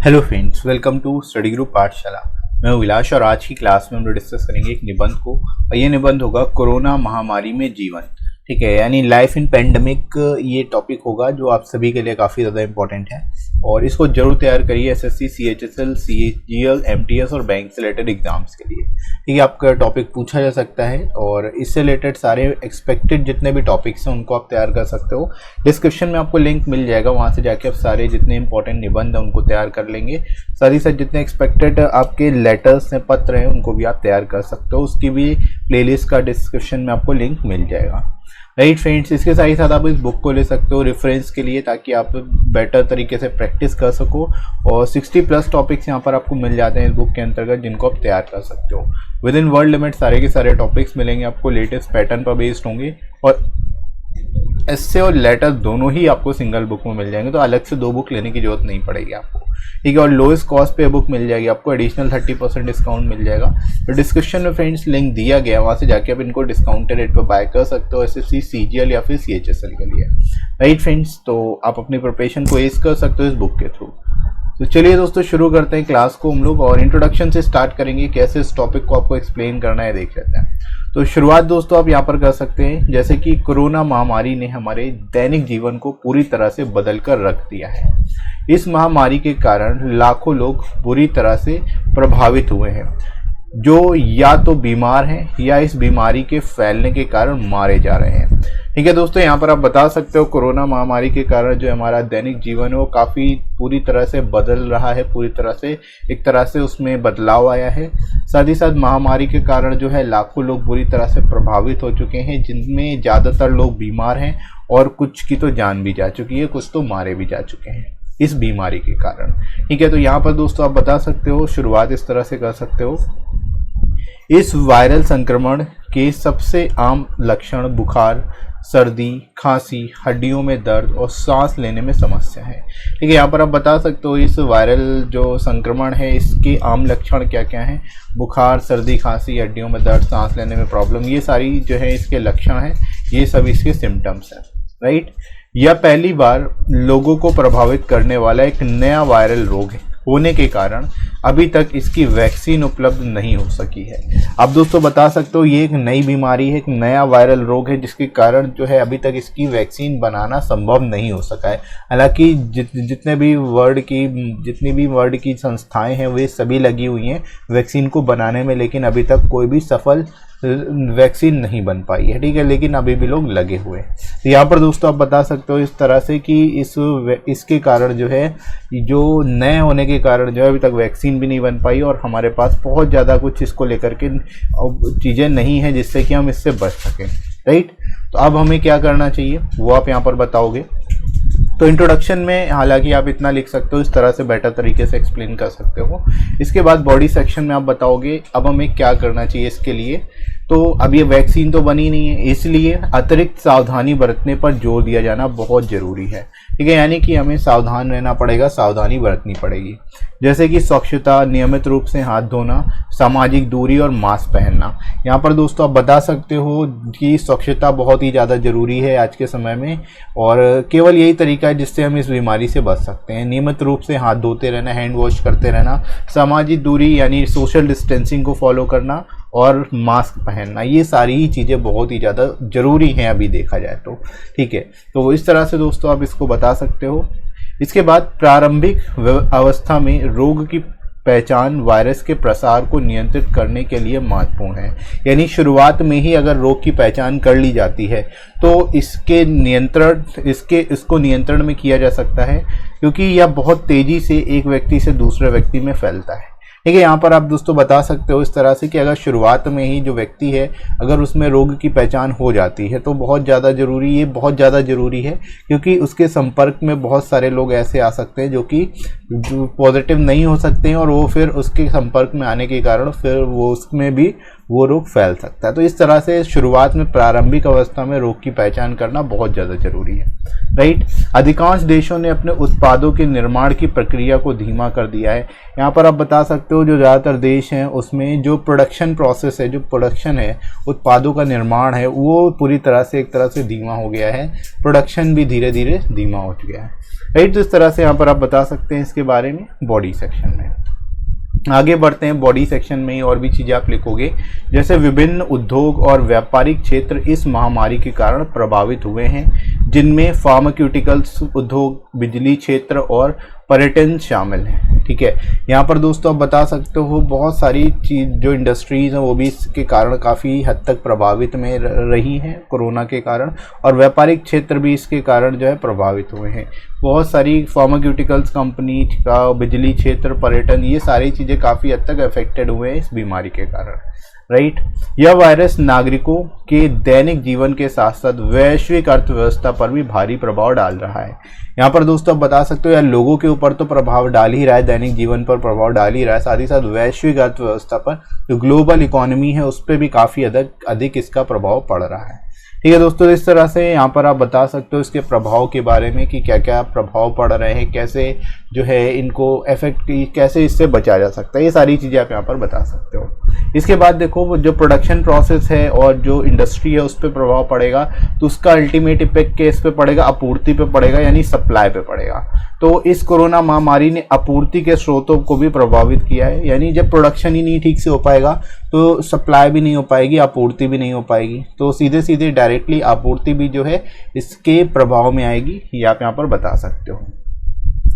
Hello friends, welcome to study group Pathshala. मैं हूं विलास और आज की क्लास में हम लोग डिस्कस करेंगे एक निबंध को और ये निबंध होगा कोरोना महामारी में जीवन। ठीक है, यानी लाइफ इन पेंडेमिक ये टॉपिक होगा जो आप सभी के लिए काफ़ी ज़्यादा इंपॉर्टेंट है और इसको जरूर तैयार करिए एसएससी, सीएचएसएल, सीजीएल, एमटीएस और बैंक से रिलेटेड एग्जाम्स के लिए। ठीक है, आपका टॉपिक पूछा जा सकता है और इससे रिलेटेड सारे एक्सपेक्टेड जितने भी टॉपिक्स हैं उनको आप तैयार कर सकते हो। डिस्क्रिप्शन में आपको लिंक मिल जाएगा, वहाँ से जाके आप सारे जितने इंपॉर्टेंट निबंध हैं उनको तैयार कर लेंगे। साथ ही साथ जितने एक्सपेक्टेड आपके लेटर्स हैं, पत्र हैं, उनको भी आप तैयार कर सकते हो। उसकी भी प्लेलिस्ट का डिस्क्रिप्शन में आपको लिंक मिल जाएगा। राइट फ्रेंड्स, इसके साथ ही साथ आप इस बुक को ले सकते हो रेफरेंस के लिए ताकि आप बेटर तरीके से प्रैक्टिस कर सको और 60+ टॉपिक्स यहाँ पर आपको मिल जाते हैं इस बुक के अंतर्गत जिनको आप तैयार कर सकते हो। विद इन वर्ल्ड लिमिट सारे के सारे टॉपिक्स मिलेंगे आपको, लेटेस्ट पैटर्न पर बेस्ड होंगे और एस्से और लेटर दोनों ही आपको सिंगल बुक में मिल जाएंगे, तो अलग से 2 बुक लेने की जरूरत नहीं पड़ेगी आपको। ठीक है, और लोएस्ट कॉस्ट पे बुक मिल जाएगी आपको, एडिशनल 30% डिस्काउंट मिल जाएगा। तो डिस्क्रिप्शन में फ्रेंड्स लिंक दिया गया, वहाँ से जाके आप इनको डिस्काउंटेड रेट पर बाय कर सकते हो एसएससी, सीजीएल या फिर सीएचएसएल के लिए। राइट फ्रेंड्स, तो आप अपनी प्रिपरेशन को एज कर सकते हो इस बुक के थ्रू। तो चलिए दोस्तों शुरू करते हैं क्लास को हम लोग और इंट्रोडक्शन से स्टार्ट करेंगे। कैसे इस टॉपिक को आपको एक्सप्लेन करना है देख लेते हैं। तो शुरुआत दोस्तों आप यहाँ पर कर सकते हैं, जैसे कि कोरोना महामारी ने हमारे दैनिक जीवन को पूरी तरह से बदल कर रख दिया है। इस महामारी के कारण लाखों लोग बुरी तरह से प्रभावित हुए हैं, जो या तो बीमार हैं या इस बीमारी के फैलने के कारण मारे जा रहे हैं। ठीक है दोस्तों, यहाँ पर आप बता सकते हो कोरोना महामारी के कारण जो हमारा दैनिक जीवन है वो काफ़ी पूरी तरह से बदल रहा है, पूरी तरह से एक तरह से उसमें बदलाव आया है। साथ ही साथ महामारी के कारण जो है लाखों लोग बुरी तरह से प्रभावित हो चुके हैं, जिनमें ज़्यादातर लोग बीमार हैं और कुछ की तो जान भी जा चुकी है, कुछ तो मारे भी जा चुके हैं इस बीमारी के कारण। ठीक है, तो यहाँ पर दोस्तों आप बता सकते हो, शुरुआत इस तरह से कर सकते हो। इस वायरल संक्रमण के सबसे आम लक्षण बुखार, सर्दी, खांसी, हड्डियों में दर्द और सांस लेने में समस्या है। ठीक है, यहाँ पर आप बता सकते हो इस वायरल जो संक्रमण है इसके आम लक्षण क्या क्या हैं। बुखार, सर्दी, खांसी, हड्डियों में दर्द, सांस लेने में प्रॉब्लम, ये सारी जो है इसके लक्षण हैं, ये सब इसके सिम्टम्स हैं। राइट, यह पहली बार लोगों को प्रभावित करने वाला एक नया वायरल रोग है होने के कारण अभी तक इसकी वैक्सीन उपलब्ध नहीं हो सकी है। अब दोस्तों बता सकते हो ये एक नई बीमारी है, एक नया वायरल रोग है जिसके कारण जो है अभी तक इसकी वैक्सीन बनाना संभव नहीं हो सका है। हालांकि जितनी भी वर्ल्ड की संस्थाएं हैं वे सभी लगी हुई हैं वैक्सीन को बनाने में, लेकिन अभी तक कोई भी सफल वैक्सीन नहीं बन पाई है। ठीक है, लेकिन अभी भी लोग लगे हुए हैं। तो यहाँ पर दोस्तों आप बता सकते हो इस तरह से कि इसके कारण जो है, जो नए होने के कारण जो है अभी तक वैक्सीन भी नहीं बन पाई और हमारे पास बहुत ज़्यादा कुछ इसको लेकर के चीज़ें नहीं है जिससे कि हम इससे बच सकें। राइट, तो अब हमें क्या करना चाहिए वो आप यहाँ पर बताओगे। तो इंट्रोडक्शन में हालांकि आप इतना लिख सकते हो, इस तरह से बेटर तरीके से एक्सप्लेन कर सकते हो। इसके बाद बॉडी सेक्शन में आप बताओगे अब हमें क्या करना चाहिए इसके लिए। तो अब ये वैक्सीन तो बनी नहीं है, इसलिए अतिरिक्त सावधानी बरतने पर जोर दिया जाना बहुत ज़रूरी है। ठीक है, यानी कि हमें सावधान रहना पड़ेगा, सावधानी बरतनी पड़ेगी, जैसे कि स्वच्छता, नियमित रूप से हाथ धोना, सामाजिक दूरी और मास्क पहनना। यहाँ पर दोस्तों आप बता सकते हो कि स्वच्छता बहुत ही ज़्यादा ज़रूरी है आज के समय में और केवल यही तरीका है जिससे हम इस बीमारी से बच सकते हैं। नियमित रूप से हाथ धोते रहना, हैंड वॉश करते रहना, सामाजिक दूरी यानी सोशल डिस्टेंसिंग को फॉलो करना और मास्क पहनना, ये सारी ही चीज़ें बहुत ही ज़्यादा ज़रूरी हैं अभी देखा जाए तो। ठीक है, तो इस तरह से दोस्तों आप इसको बता सकते हो। इसके बाद प्रारंभिक अवस्था में रोग की पहचान वायरस के प्रसार को नियंत्रित करने के लिए महत्वपूर्ण है। यानी शुरुआत में ही अगर रोग की पहचान कर ली जाती है तो इसको नियंत्रण में किया जा सकता है, क्योंकि यह बहुत तेज़ी से एक व्यक्ति से दूसरे व्यक्ति में फैलता है। ठीक है, यहाँ पर आप दोस्तों बता सकते हो इस तरह से कि अगर शुरुआत में ही जो व्यक्ति है अगर उसमें रोग की पहचान हो जाती है तो बहुत ज़्यादा ज़रूरी है, क्योंकि उसके संपर्क में बहुत सारे लोग ऐसे आ सकते हैं जो कि पॉजिटिव नहीं हो सकते हैं और वो फिर उसके संपर्क में आने के कारण फिर वो उसमें भी वो रोग फैल सकता है। तो इस तरह से शुरुआत में प्रारंभिक अवस्था में रोग की पहचान करना बहुत ज़्यादा जरूरी है, राइट। अधिकांश देशों ने अपने उत्पादों के निर्माण की प्रक्रिया को धीमा कर दिया है। यहाँ पर आप बता सकते हो जो ज़्यादातर देश हैं उसमें जो प्रोडक्शन प्रोसेस है, जो प्रोडक्शन है, उत्पादों का निर्माण है, वो पूरी तरह से एक तरह से धीमा हो गया है। प्रोडक्शन भी धीरे धीरे धीमा हो गया है, राइट। तो इस तरह से यहाँ पर आप बता सकते हैं इसके बारे में बॉडी सेक्शन में। आगे बढ़ते हैं, बॉडी सेक्शन में ही और भी चीज़ें आप लिखोगे, जैसे विभिन्न उद्योग और व्यापारिक क्षेत्र इस महामारी के कारण प्रभावित हुए हैं, जिनमें फार्मास्यूटिकल्स उद्योग, बिजली क्षेत्र और पर्यटन शामिल हैं, ठीक है। यहाँ पर दोस्तों आप बता सकते हो बहुत सारी चीज जो इंडस्ट्रीज हैं वो भी इसके कारण काफ़ी हद तक प्रभावित में रही हैं कोरोना के कारण, और व्यापारिक क्षेत्र भी इसके कारण जो है प्रभावित हुए हैं। बहुत सारी फार्मास्यूटिकल्स कंपनी का, बिजली क्षेत्र, पर्यटन, ये सारी चीज़ें काफ़ी हद तक अफेक्टेड हुए हैं इस बीमारी के कारण, राइट। यह वायरस नागरिकों के दैनिक जीवन के साथ साथ वैश्विक अर्थव्यवस्था पर भी भारी प्रभाव डाल रहा है। यहाँ पर दोस्तों आप बता सकते हो यार, लोगों के ऊपर तो प्रभाव डाल ही रहा है, दैनिक जीवन पर प्रभाव डाल ही रहा है, साथ ही साथ वैश्विक अर्थव्यवस्था पर, जो ग्लोबल इकोनॉमी है उस पर भी काफ़ी अधिक इसका प्रभाव पड़ रहा है, ठीक है दोस्तों। इस तरह से यहाँ पर आप बता सकते हो इसके प्रभाव के बारे में कि क्या क्या प्रभाव पड़ रहे हैं, कैसे जो है इनको इफेक्ट, कैसे इससे बचा जा सकता है, ये सारी चीज़ें आप यहाँ पर बता सकते हो। इसके बाद देखो जो प्रोडक्शन प्रोसेस है और जो इंडस्ट्री है उस पर प्रभाव पड़ेगा, तो उसका अल्टीमेट इफेक्ट किस पे पड़ेगा, आपूर्ति पे पड़ेगा, यानी सप्लाई पे पड़ेगा। तो इस कोरोना महामारी ने आपूर्ति के स्रोतों को भी प्रभावित किया है, यानी जब प्रोडक्शन ही नहीं ठीक से हो पाएगा तो सप्लाई भी नहीं हो पाएगी, आपूर्ति भी नहीं हो पाएगी, तो सीधे सीधे डायरेक्टली आपूर्ति भी जो है इसके प्रभाव में आएगी, ये आप यहाँ पर बता सकते हो,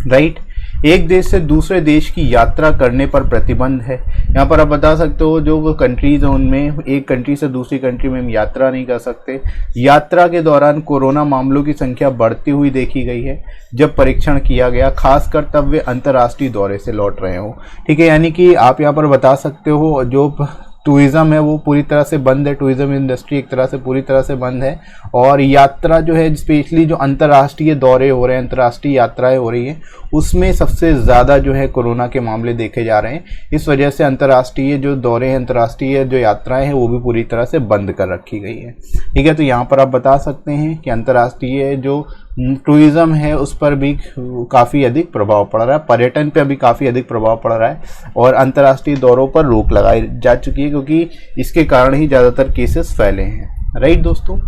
राइट। एक देश से दूसरे देश की यात्रा करने पर प्रतिबंध है। यहाँ पर आप बता सकते हो जो कंट्रीज हैं उनमें एक कंट्री से दूसरी कंट्री में हम यात्रा नहीं कर सकते। यात्रा के दौरान कोरोना मामलों की संख्या बढ़ती हुई देखी गई है जब परीक्षण किया गया, खासकर तब वे अंतर्राष्ट्रीय दौरे से लौट रहे हो, ठीक है। यानी कि आप यहाँ पर बता सकते हो जो टूरिज़्म है वो पूरी तरह से बंद है, टूरिज़्म इंडस्ट्री एक तरह से पूरी तरह से बंद है, और यात्रा जो है स्पेशली जो अंतर्राष्ट्रीय दौरे हो रहे हैं, अंतर्राष्ट्रीय यात्राएं हो रही हैं, उसमें सबसे ज़्यादा जो है कोरोना के मामले देखे जा रहे हैं। इस वजह से अंतर्राष्ट्रीय जो दौरे हैं, अंतर्राष्ट्रीय जो यात्राएं हैं वो भी पूरी तरह से बंद कर रखी गई है, ठीक है। तो यहाँ पर आप बता सकते हैं कि अंतर्राष्ट्रीय जो टूरिज़्म है उस पर भी काफ़ी अधिक प्रभाव पड़ रहा है, पर्यटन पे भी काफ़ी अधिक प्रभाव पड़ रहा है, और अंतर्राष्ट्रीय दौरों पर रोक लगाई जा चुकी है क्योंकि इसके कारण ही ज़्यादातर केसेस फैले हैं, राइट दोस्तों।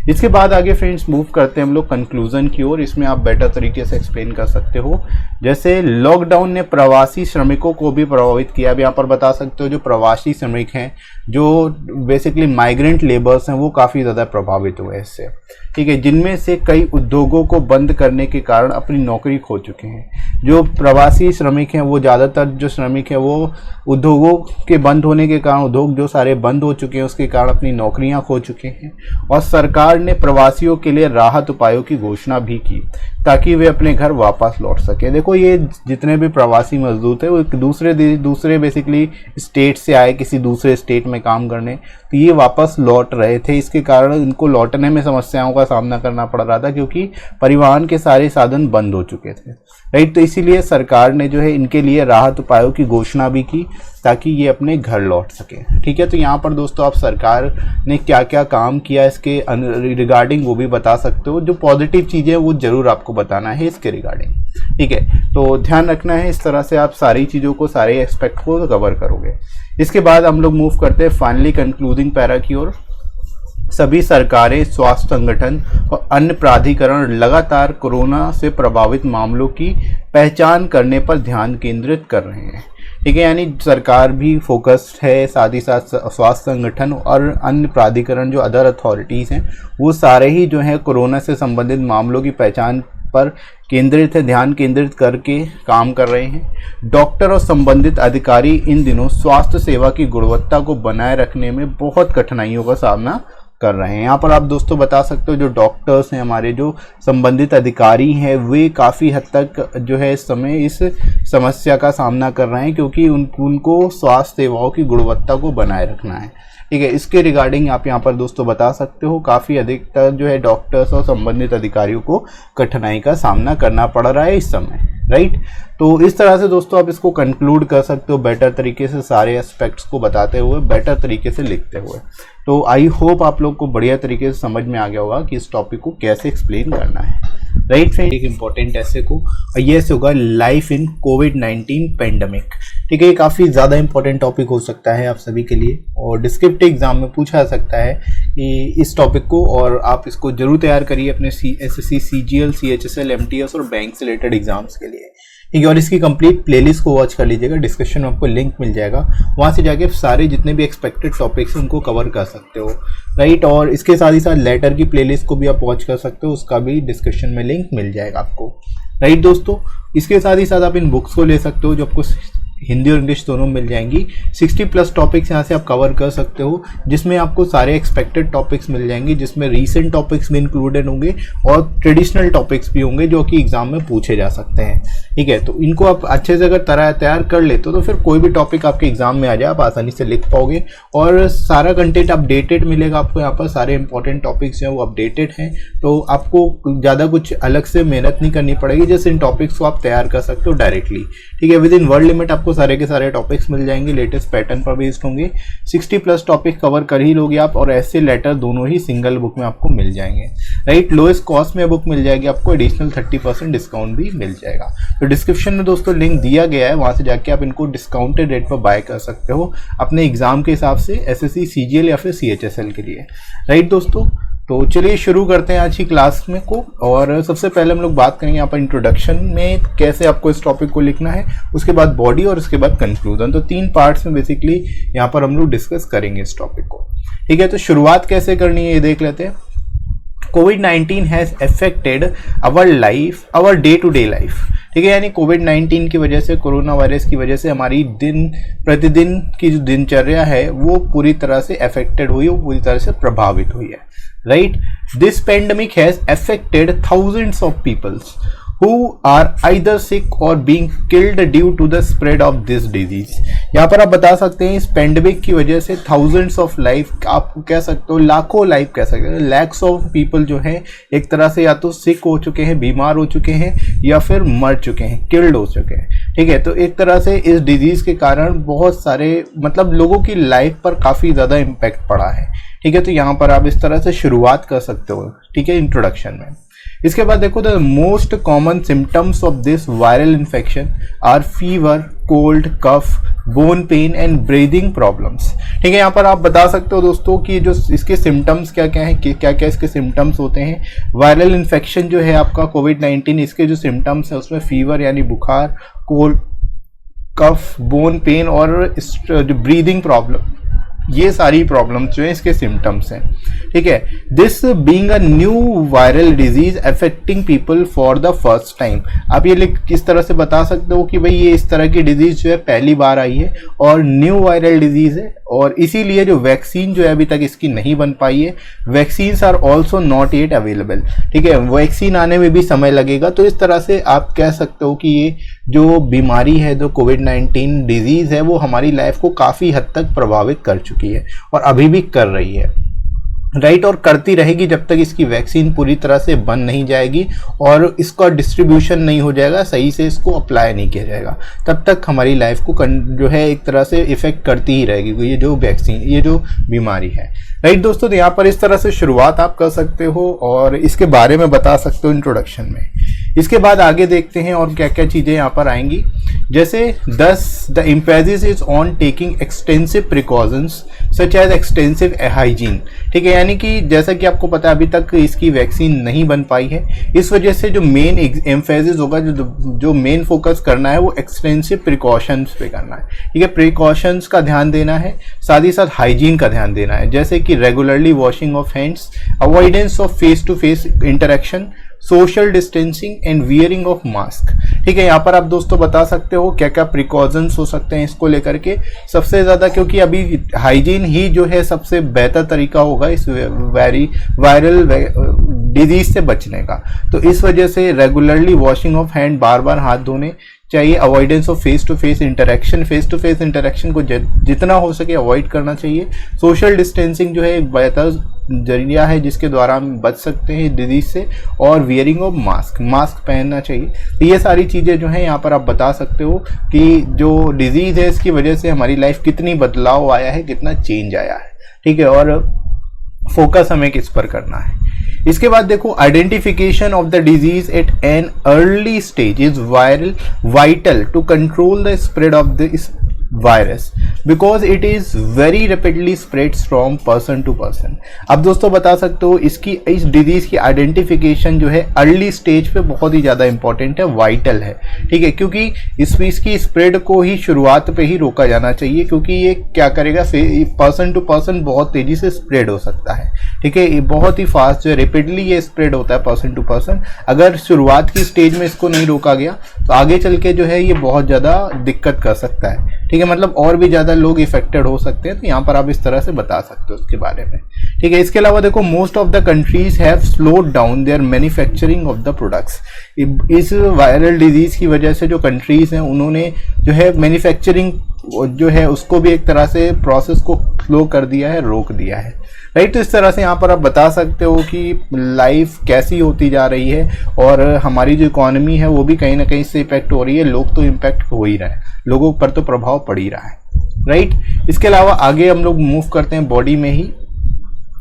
इसके बाद आगे फ्रेंड्स मूव करते हैं हम लोग कंक्लूजन की ओर। इसमें आप बेटर तरीके से एक्सप्लेन कर सकते हो, जैसे लॉकडाउन ने प्रवासी श्रमिकों को भी प्रभावित किया। अब यहाँ पर बता सकते हो जो प्रवासी श्रमिक हैं, जो बेसिकली माइग्रेंट लेबर्स हैं, वो काफ़ी ज़्यादा प्रभावित हुए इससे, ठीक है, जिनमें से कई उद्योगों को बंद करने के कारण अपनी नौकरी खो चुके हैं। जो प्रवासी श्रमिक हैं वो ज़्यादातर जो श्रमिक हैं वो उद्योगों के बंद होने के कारण, उद्योग जो सारे बंद हो चुके हैं उसके कारण अपनी नौकरियां खो चुके हैं, और सरकार ने प्रवासियों के लिए राहत उपायों की घोषणा भी की ताकि वे अपने घर वापस लौट सके। देखो ये जितने भी प्रवासी मजदूर थे वो दूसरे बेसिकली स्टेट से आए, किसी दूसरे स्टेट में काम करने, तो ये वापस लौट रहे थे। इसके कारण इनको लौटने में समस्याओं का सामना करना पड़ रहा था क्योंकि परिवहन के सारे साधन बंद हो चुके थे, राइट। तो इसीलिए सरकार ने जो है इनके लिए राहत उपायों की घोषणा भी की ताकि ये अपने घर लौट सके, ठीक है। तो यहाँ पर दोस्तों आप सरकार ने क्या क्या काम किया इसके रिगार्डिंग वो भी बता सकते हो। जो पॉजिटिव चीज़ें वो जरूर आपको बताना है इसके रिगार्डिंग, ठीक है। तो ध्यान रखना है, इस तरह से आप सारी चीज़ों को, सारे एस्पेक्ट को कवर करोगे। इसके बाद हम लोग मूव करते हैं फाइनली कंक्लूडिंग पैरा की ओर। सभी सरकारें, स्वास्थ्य संगठन और अन्य प्राधिकरण लगातार कोरोना से प्रभावित मामलों की पहचान करने पर ध्यान केंद्रित कर रहे हैं, ठीक है। यानी सरकार भी फोकस्ड है, साथ ही साथ स्वास्थ्य संगठन और अन्य प्राधिकरण जो अदर अथॉरिटीज़ हैं वो सारे ही जो है कोरोना से संबंधित मामलों की पहचान पर केंद्रित है, ध्यान केंद्रित करके काम कर रहे हैं। डॉक्टर और संबंधित अधिकारी इन दिनों स्वास्थ्य सेवा की गुणवत्ता को बनाए रखने में बहुत कठिनाइयों का सामना कर रहे हैं। यहाँ पर आप दोस्तों बता सकते हो जो डॉक्टर्स हैं, हमारे जो संबंधित अधिकारी हैं, वे काफ़ी हद तक जो है इस समय इस समस्या का सामना कर रहे हैं क्योंकि उनको स्वास्थ्य सेवाओं की गुणवत्ता को बनाए रखना है, ठीक है। इसके रिगार्डिंग आप यहाँ पर दोस्तों बता सकते हो काफ़ी अधिकतर जो है डॉक्टर्स और संबंधित अधिकारियों को कठिनाई का सामना करना पड़ रहा है इस समय। राइट। तो इस तरह से दोस्तों आप इसको कंक्लूड कर सकते हो बेटर तरीके से, सारे एस्पेक्ट्स को बताते हुए, बेटर तरीके से लिखते हुए। तो आई होप आप लोग को बढ़िया तरीके से समझ में आ गया होगा कि इस टॉपिक को कैसे एक्सप्लेन करना है, राइट फ्रेंड। एक इंपॉर्टेंट ऐसे को, और ये ऐसे होगा लाइफ इन कोविड-19 पेंडेमिक। ठीक है, ये काफ़ी ज़्यादा इंपॉर्टेंट टॉपिक हो सकता है आप सभी के लिए, और डिस्क्रिप्टिव एग्जाम में पूछा जा सकता है कि इस टॉपिक को, और आप इसको जरूर तैयार करिए अपने SSC, CGL, CHSL, MTS और बैंक से रिलेटेड एग्जाम्स के लिए। ठीक है, और इसकी कंप्लीट प्लेलिस्ट को वॉच कर लीजिएगा, डिस्क्रिप्शन में आपको लिंक मिल जाएगा, वहाँ से जाके सारे जितने भी एक्सपेक्टेड टॉपिक्स हैं उनको कवर कर सकते हो, राइट। और इसके साथ ही साथ लेटर की प्लेलिस्ट को भी आप वॉच कर सकते हो, उसका भी डिस्क्रिप्शन में लिंक मिल जाएगा आपको, राइट दोस्तों। इसके साथ ही साथ आप इन बुक्स को ले सकते हो जो आपको हिंदी और इंग्लिश दोनों मिल जाएंगी। 60+ टॉपिक्स यहाँ से आप कवर कर सकते हो, जिसमें आपको सारे एक्सपेक्टेड टॉपिक्स मिल जाएंगे, जिसमें रीसेंट टॉपिक्स भी इंक्लूडेड होंगे और ट्रेडिशनल टॉपिक्स भी होंगे जो कि एग्जाम में पूछे जा सकते हैं। ठीक है, तो इनको आप अच्छे से अगर तैयार कर लेते हो तो फिर कोई भी टॉपिक आपके एग्जाम में आ जाए आप आसानी से लिख पाओगे, और सारा कंटेंट अपडेटेड मिलेगा आपको। यहाँ पर सारे इंपॉर्टेंट टॉपिक्स हैं वो अपडेटेड हैं, तो आपको ज़्यादा कुछ अलग से मेहनत नहीं करनी पड़ेगी, जैसे इन टॉपिक्स को आप तैयार कर सकते हो डायरेक्टली। ठीक है, विद इन वर्ड लिमिट आपको सारे के सारे टॉपिक्स मिल जाएंगे, लेटेस्ट पैटर्न पर बेस्ड होंगे। 60+ टॉपिक कवर कर ही लोगे आप, और ऐसे लेटर दोनों ही सिंगल बुक में आपको मिल जाएंगे, राइट। लोएस्ट कॉस्ट में बुक मिल जाएगी आपको, एडिशनल 30% डिस्काउंट भी मिल जाएगा। तो डिस्क्रिप्शन में दोस्तों लिंक दिया गया है, वहां से जाके आप इनको डिस्काउंटेड रेट पर बाय कर सकते हो अपने एग्जाम के हिसाब से, SSC, CGL या फिर CHSL के लिए, राइट दोस्तों। तो चलिए शुरू करते हैं आज की क्लास में को, और सबसे पहले हम लोग बात करेंगे यहाँ पर इंट्रोडक्शन में कैसे आपको इस टॉपिक को लिखना है, उसके बाद बॉडी और उसके बाद कंक्लूजन। तो 3 पार्ट्स में बेसिकली यहाँ पर हम लोग डिस्कस करेंगे इस टॉपिक को। ठीक है, तो शुरुआत कैसे करनी है ये देख लेते हैं। कोविड-19 has affected our life, our day to day life. ठीक है, यानी कोविड-19 की वजह से, कोरोना वायरस की वजह से हमारी दिन प्रतिदिन की जो दिनचर्या है वो पूरी तरह से अफेक्टेड हुई, वो पूरी तरह से प्रभावित हुई है, right. This pandemic has affected thousands of peoples who are either sick or being killed due to the spread of this disease। यहाँ पर आप बता सकते हैं इस पेंडेमिक की वजह से थाउजेंड्स ऑफ लाइफ, आप कह सकते हो लाखों लाइफ कह सकते हो, लैक्स ऑफ पीपल जो हैं एक तरह से या तो सिक हो चुके हैं, बीमार हो चुके हैं, या फिर मर चुके हैं, किल्ड हो चुके हैं। ठीक है, तो एक तरह से इस डिजीज़ के कारण बहुत सारे मतलब लोगों की लाइफ पर काफ़ी ज़्यादा इम्पैक्ट पड़ा है। ठीक है, तो यहाँ पर आप इस तरह से शुरुआत कर सकते हो, ठीक है, इंट्रोडक्शन में। इसके बाद देखो, the most common symptoms of this viral infection are fever, cold, cough, bone pain and breathing problems. ठीक है, यहाँ पर आप बता सकते हो दोस्तों कि जो इसके सिम्टम्स क्या क्या हैं, क्या क्या इसके सिम्टम्स होते हैं। वायरल इन्फेक्शन जो है आपका कोविड-19, इसके जो सिम्टम्स है उसमें फीवर यानी बुखार, कोल्ड, कफ, बोन पेन और जो ब्रीदिंग प्रॉब्लम, ये सारी प्रॉब्लम्स जो है इसके सिम्टम्स हैं। ठीक है, this being a new viral disease affecting people for the first time. आप ये किस तरह से बता सकते हो कि भाई ये इस तरह की डिजीज जो है पहली बार आई है और न्यू वायरल डिजीज है, और इसीलिए जो वैक्सीन जो है अभी तक इसकी नहीं बन पाई है। Vaccines are also not yet available. ठीक है, वैक्सीन आने में भी समय लगेगा। तो इस तरह से आप कह सकते हो कि ये जो बीमारी है, जो कोविड-19 डिजीज है, वो हमारी लाइफ को काफ़ी हद तक प्रभावित कर चुकी है और अभी भी कर रही है, राइट, और करती रहेगी जब तक इसकी वैक्सीन पूरी तरह से बन नहीं जाएगी और इसका डिस्ट्रीब्यूशन नहीं हो जाएगा, सही से इसको अप्लाई नहीं किया जाएगा, तब तक हमारी लाइफ को जो है एक तरह से इफेक्ट करती ही रहेगी ये जो वैक्सीन, ये जो बीमारी है, राइट दोस्तों। तो यहाँ पर इस तरह से शुरुआत आप कर सकते हो और इसके बारे में बता सकते हो इंट्रोडक्शन में। इसके बाद आगे देखते हैं और क्या क्या चीज़ें यहाँ पर आएंगी, जैसे the emphasis is on taking extensive precautions such as extensive hygiene। ठीक है, यानी कि जैसा कि आपको पता है अभी तक इसकी वैक्सीन नहीं बन पाई है, इस वजह से जो मेन एम्फेसिस होगा, जो मेन फोकस करना है वो एक्सटेंसिव प्रिकॉशंस पे करना है। ठीक है, प्रिकॉशंस का ध्यान देना है, साथ ही साथ हाइजीन का ध्यान देना है, जैसे कि regularly washing of hands, avoidance of face to face interaction, social distancing and wearing of mask. ठीक है, यहाँ पर आप दोस्तों बता सकते हो क्या क्या प्रिकॉशंस हो सकते हैं इसको लेकर के। सबसे ज़्यादा क्योंकि अभी हाइजीन ही जो है सबसे बेहतर तरीका होगा इस वायरल डिजीज से बचने का, तो इस वजह से रेगुलरली वॉशिंग ऑफ हैंड, बार बार हाथ धोने चाहिए, avoidance of face to face interaction को जितना हो सके अवॉइड करना चाहिए। सोशल डिस्टेंसिंग जो है एक बेहतर जरिया है जिसके द्वारा हम बच सकते हैं डिजीज से, और वियरिंग ऑफ मास्क पहनना चाहिए। तो ये सारी चीज़ें जो हैं यहाँ पर आप बता सकते हो कि जो डिजीज़ है इसकी वजह से हमारी लाइफ कितनी बदलाव आया है, कितना चेंज आया है, ठीक है, और फोकस हमें किस पर करना है। इसके बाद देखो, identification of the disease at an early stage is vital to control the spread of the virus because it is very rapidly spreads from person to person. अब दोस्तों बता सकते हो इस डिजीज की आइडेंटिफिकेशन जो है अर्ली स्टेज पे बहुत ही ज़्यादा इंपॉर्टेंट है, वाइटल है, ठीक है, क्योंकि इसकी स्प्रेड को ही शुरुआत पे ही रोका जाना चाहिए, क्योंकि ये क्या करेगा, पर्सन टू पर्सन बहुत तेजी से स्प्रेड हो सकता है, ठीक है, ये बहुत ही फास्ट जो रैपिडली ये स्प्रेड होता है पर्सन टू पर्सन। अगर शुरुआत की स्टेज में इसको नहीं रोका गया तो आगे चल के जो है ये बहुत ज़्यादा दिक्कत कर सकता है, ठीक है, मतलब और भी ज़्यादा लोग इफेक्टेड हो सकते हैं। तो यहाँ पर आप इस तरह से बता सकते हो उसके बारे में, ठीक है। इसके अलावा देखो, most of the countries have slowed down there manufacturing of the products. इस वायरल डिजीज की वजह से जो कंट्रीज हैं उन्होंने जो है मैन्युफैक्चरिंग जो है उसको भी एक तरह से प्रोसेस को स्लो कर दिया है, रोक दिया है, राइट। तो इस तरह से यहाँ पर आप बता सकते हो कि लाइफ कैसी होती जा रही है और हमारी जो इकोनॉमी है वो भी कहीं ना कहीं से इम्पैक्ट हो रही है। लोग तो इम्पैक्ट हो ही रहे हैं, लोगों पर तो प्रभाव पड़ ही रहा है, राइट। इसके अलावा आगे हम लोग मूव करते हैं बॉडी में ही।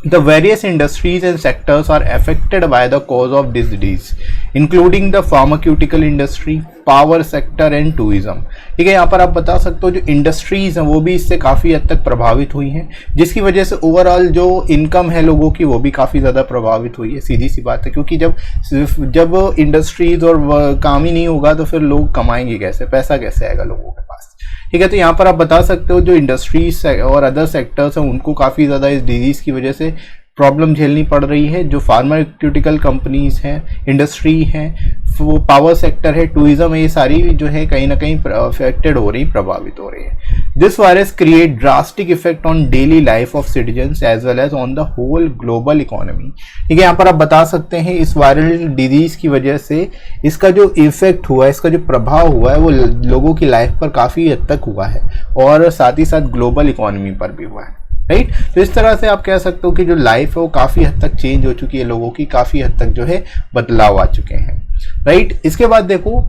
The various industries and sectors are affected by the cause of this disease, including the pharmaceutical industry, power sector and tourism, ठीक है। यहाँ पर आप बता सकते हो जो इंडस्ट्रीज हैं वो भी इससे काफ़ी हद तक प्रभावित हुई हैं, जिसकी वजह से ओवरऑल जो इनकम है लोगों की वो भी काफ़ी ज़्यादा प्रभावित हुई है। सीधी सी बात है, क्योंकि जब इंडस्ट्रीज और काम ही नहीं होगा तो फिर लोग कमाएंगे कैसे, पैसा कैसे आएगा लोगों के पास, ठीक है। तो यहाँ पर आप बता सकते हो जो इंडस्ट्रीज और अदर सेक्टर्स हैं उनको काफ़ी ज़्यादा इस डिजीज़ की वजह से प्रॉब्लम झेलनी पड़ रही है। जो फार्मास्यूटिकल कंपनीज हैं, इंडस्ट्री हैं, वो पावर सेक्टर है, टूरिज्म है, ये सारी जो है कहीं ना कहीं अफेक्टेड हो रही, प्रभावित हो रही है। This virus create drastic effect on daily life of citizens as well as on the whole global economy, ठीक है। यहाँ पर आप बता सकते हैं इस वायरल डिजीज की वजह से इसका जो इफेक्ट हुआ है, इसका जो प्रभाव हुआ है वो लोगों की लाइफ पर काफ़ी हद तक हुआ है और साथ ही साथ ग्लोबल इकोनॉमी पर भी हुआ है, राइट। तो इस तरह से आप कह सकते हो कि जो लाइफ है वो काफ़ी हद तक चेंज हो चुकी है, लोगों की काफ़ी हद तक जो है बदलाव आ चुके हैं, राइट। इसके बाद देखो,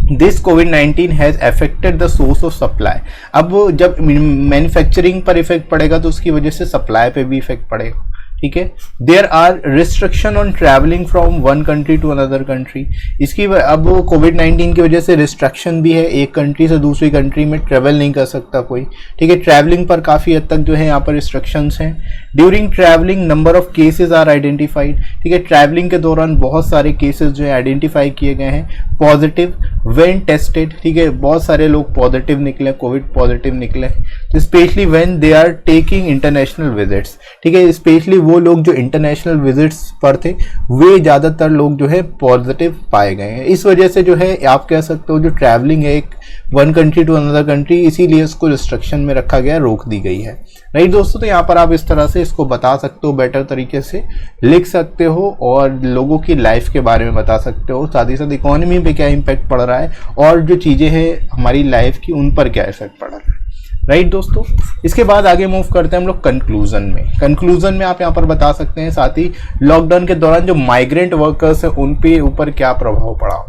this covid has affected the source of supply. अब जब मैन्युफैक्चरिंग पर इफेक्ट पड़ेगा तो उसकी वजह से सप्लाई पे भी इफेक्ट पड़ेगा, ठीक है। There are restriction on travelling from one country to another country. इसकी अब कोविड-19 की वजह से रिस्ट्रिक्शन भी है, एक कंट्री से दूसरी कंट्री में ट्रैवल नहीं कर सकता कोई, ठीक है। ट्रैवलिंग पर काफ़ी हद तक जो है यहाँ पर रिस्ट्रिक्शंस हैं। During travelling number of cases are identified, ठीक है। ट्रैवलिंग के दौरान बहुत सारे केसेस जो है आइडेंटिफाई किए गए हैं। पॉजिटिव व्हेन टेस्टेड, ठीक है, बहुत सारे लोग पॉजिटिव निकले, कोविड पॉजिटिव निकले। तो specially when they are taking international visits, ठीक है, स्पेशली वो लोग जो इंटरनेशनल विजिट्स पर थे वे ज़्यादातर लोग जो है पॉजिटिव पाए गए हैं। इस वजह से जो है आप कह सकते हो जो ट्रैवलिंग है एक one country to another country, इसीलिए इसको रिस्ट्रिक्शन में रखा गया, रोक दी गई है, राइट दोस्तों। तो यहाँ पर आप इस तरह से इसको बता सकते हो, बेटर तरीके से लिख सकते हो और लोगों की लाइफ के बारे में बता सकते हो, साथ ही साथ इकोनॉमी पे क्या इम्पैक्ट पड़ रहा है और जो चीज़ें हैं हमारी लाइफ की उन पर क्या इफेक्ट पड़ रहा है, राइट दोस्तों। इसके बाद आगे मूव करते हैं हम लोग कंक्लूजन में। कंक्लूजन में आप यहाँ पर बता सकते हैं साथ ही लॉकडाउन के दौरान जो माइग्रेंट वर्कर्स हैं उन पे ऊपर क्या प्रभाव पड़ा।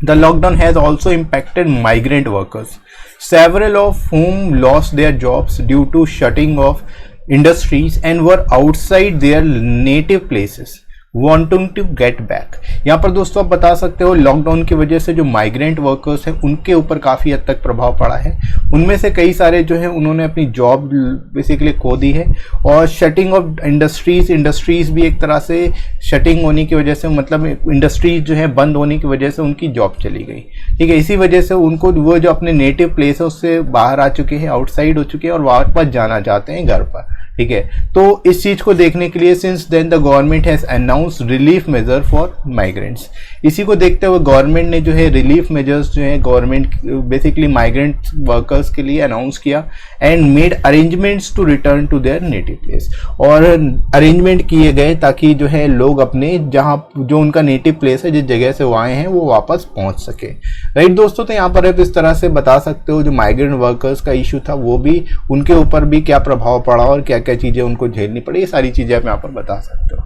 The lockdown has also impacted migrant workers, several of whom lost their jobs due to shutting of industries and were outside their native places wanting to get back। यहाँ पर दोस्तों आप बता सकते हो लॉकडाउन की वजह से जो माइग्रेंट वर्कर्स हैं उनके ऊपर काफ़ी हद तक प्रभाव पड़ा है। उनमें से कई सारे जो है उन्होंने अपनी जॉब बेसिकली खो दी है और शटिंग ऑफ इंडस्ट्रीज भी एक तरह से शटिंग होने की वजह से, मतलब इंडस्ट्रीज जो है बंद होने की वजह से उनकी जॉब चली गई, ठीक है। इसी वजह से उनको वो जो अपने नेटिव प्लेस है उससे बाहर आ चुके हैं, आउटसाइड हो चुके हैं और वापस जाना चाहते हैं घर पर, ठीक है। तो इस चीज को देखने के लिए since then the government has announce relief measure for migrants, इसी को देखते हुए गवर्नमेंट ने जो है रिलीफ मेजर्स जो है गवर्नमेंट बेसिकली माइग्रेंट वर्कर्स के लिए अनाउंस किया and made arrangements to return to their native place. और अरेंजमेंट किए गए ताकि जो है लोग अपने जहाँ जो उनका नेटिव प्लेस है जिस जगह से वो आए हैं वो वापस पहुँच सके, राइट दोस्तों। तो यहाँ पर आप इस तरह से बता सकते हो जो माइग्रेंट वर्कर्स का इशू था वो भी, उनके ऊपर भी क्या प्रभाव पड़ा और क्या क्या चीज़ें उनको झेलनी पड़ी, ये सारी चीज़ें आप यहाँ पर बता सकते हो,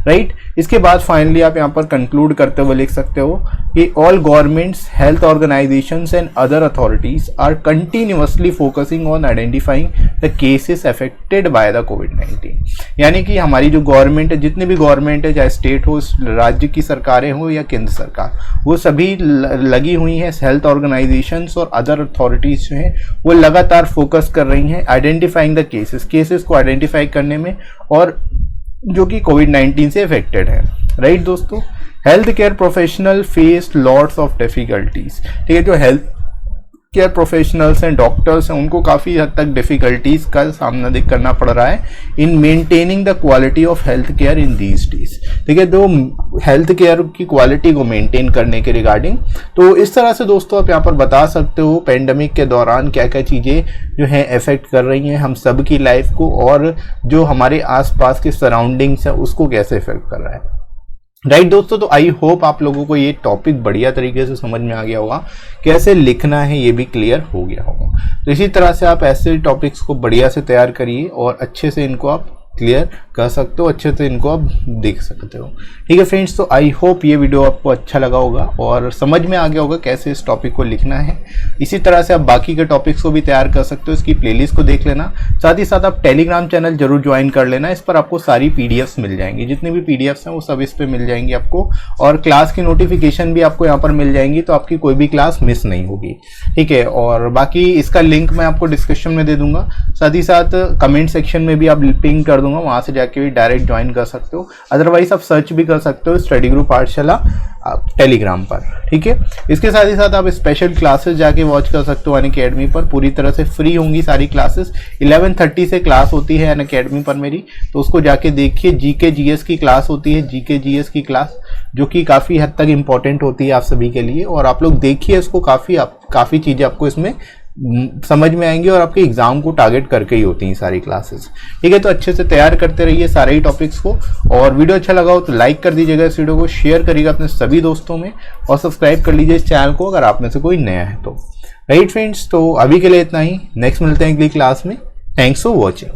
राइट। इसके बाद फाइनली आप यहाँ पर कंक्लूड करते हुए लिख सकते हो कि all governments, health organizations and other authorities are continuously focusing on identifying the cases affected by the कोविड-19। यानी कि हमारी जो गवर्नमेंट है, जितने भी गवर्नमेंट है, चाहे स्टेट हो, राज्य की सरकारें हो या केंद्र सरकार, वो सभी लगी हुई हैं, हेल्थ ऑर्गेनाइजेशंस और अदर अथॉरिटीज जो हैं वो लगातार फोकस कर रही हैं आइडेंटिफाइंग द केसेस को आइडेंटिफाई करने में, और जो कि कोविड-19 से अफेक्टेड है, राइट दोस्तों। Health care professional face lots of difficulties, ठीक है। जो हेल्थ केयर प्रोफेशनल्स हैं, डॉक्टर्स हैं, उनको काफ़ी हद तक डिफिकल्टीज का सामना करना पड़ रहा है in maintaining the quality of health care in these days, ठीक है। तो हेल्थ केयर की क्वालिटी को मेंटेन करने के रिगार्डिंग, तो इस तरह से दोस्तों आप यहाँ पर बता सकते हो पेंडेमिक के दौरान क्या क्या चीज़ें जो हैं इफेक्ट कर रही हैं हम सब की लाइफ को, और जो हमारे आसपास के सराउंडिंग्स है उसको कैसे इफेक्ट कर रहा है, राइट दोस्तों। तो आई होप आप लोगों को ये टॉपिक बढ़िया तरीके से समझ में आ गया होगा, कैसे लिखना है ये भी क्लियर हो गया होगा। तो इसी तरह से आप ऐसे टॉपिक्स को बढ़िया से तैयार करिए और अच्छे से इनको आप क्लियर कर सकते हो, अच्छे से इनको आप देख सकते हो, ठीक है फ्रेंड्स। तो आई होप ये वीडियो आपको अच्छा लगा होगा और समझ में आ गया होगा कैसे इस टॉपिक को लिखना है। इसी तरह से आप बाकी के टॉपिक्स को भी तैयार कर सकते हो, इसकी प्लेलिस्ट को देख लेना। साथ ही साथ आप टेलीग्राम चैनल जरूर ज्वाइन कर लेना, इस पर आपको सारी पीडीएफ्स मिल जाएंगी, जितनी भी पीडीएफ्स हैं वो सब इस पर मिल जाएंगी आपको, और क्लास की नोटिफिकेशन भी आपको यहाँ पर मिल जाएंगी, तो आपकी कोई भी क्लास मिस नहीं होगी, ठीक है। और बाकी इसका लिंक मैं आपको डिस्क्रिप्शन में दे दूंगा, साथ ही साथ कमेंट सेक्शन में भी आप पिंग कर दूंगा, वहां से जाके भी डायरेक्ट ज्वाइन कर सकते हो। अदरवाइज आप सर्च भी कर सकते हो स्टडी ग्रुप पाठशाला टेलीग्राम पर, ठीक है। इसके साथ ही साथ आप स्पेशल क्लासेस जाके वॉच कर सकते हो अनअकैडमी पर, पूरी तरह से फ्री होंगी सारी क्लासेस। 11:30 से क्लास होती है अनअकैडमी पर मेरी, तो उसको जाके देखिए। जीके जीएस की क्लास होती है, जीके जीएस की क्लास जो कि काफ़ी हद तक इम्पॉर्टेंट होती है आप सभी के लिए, और आप लोग देखिए इसको, काफ़ी चीज़ें आपको इसमें समझ में आएंगी और आपके एग्जाम को टारगेट करके ही होती हैं सारी क्लासेस, ठीक है। तो अच्छे से तैयार करते रहिए सारे ही टॉपिक्स को, और वीडियो अच्छा लगा हो तो लाइक कर दीजिएगा इस वीडियो को, शेयर करिएगा अपने सभी दोस्तों में, और सब्सक्राइब कर लीजिए इस चैनल को अगर आप में से कोई नया है तो, राइट फ्रेंड्स। तो अभी के लिए इतना ही, नेक्स्ट मिलते हैं अगली क्लास में। Thanks for watching.